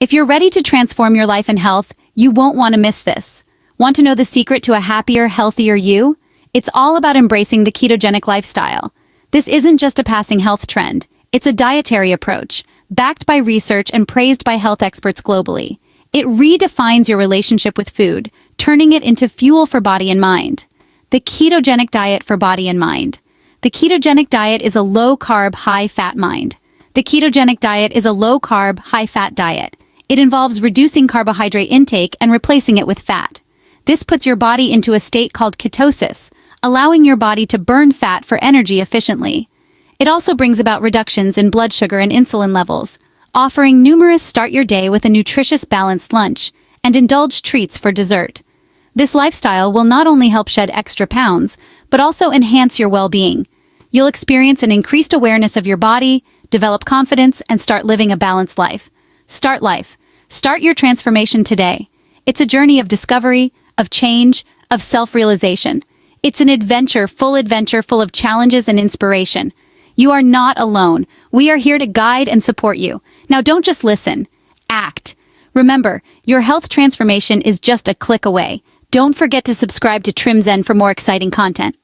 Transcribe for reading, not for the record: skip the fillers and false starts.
If you're ready to transform your life and health, you won't want to miss this. Want to know the secret to a happier, healthier you? It's all about embracing the ketogenic lifestyle. This isn't just a passing health trend. It's a dietary approach, backed by research and praised by health experts globally. It redefines your relationship with food, turning it into fuel for body and mind. The ketogenic diet for body and mind. The ketogenic diet is a low-carb, high-fat mind. The ketogenic diet is a low-carb, high-fat diet. It involves reducing carbohydrate intake and replacing it with fat. This puts your body into a state called ketosis, allowing your body to burn fat for energy efficiently. It also brings about reductions in blood sugar and insulin levels, offering numerous start your day with a nutritious balanced lunch and indulge treats for dessert. This lifestyle will not only help shed extra pounds, but also enhance your well-being. You'll experience an increased awareness of your body, develop confidence, and start living a balanced life. Start life. Start your transformation today. It's a journey of discovery, of change, of self-realization. It's an adventure full of challenges and inspiration. You are not alone. We are here to guide and support you. Now don't just listen. Act. Remember, your health transformation is just a click away. Don't forget to subscribe to Trim Zen for more exciting content.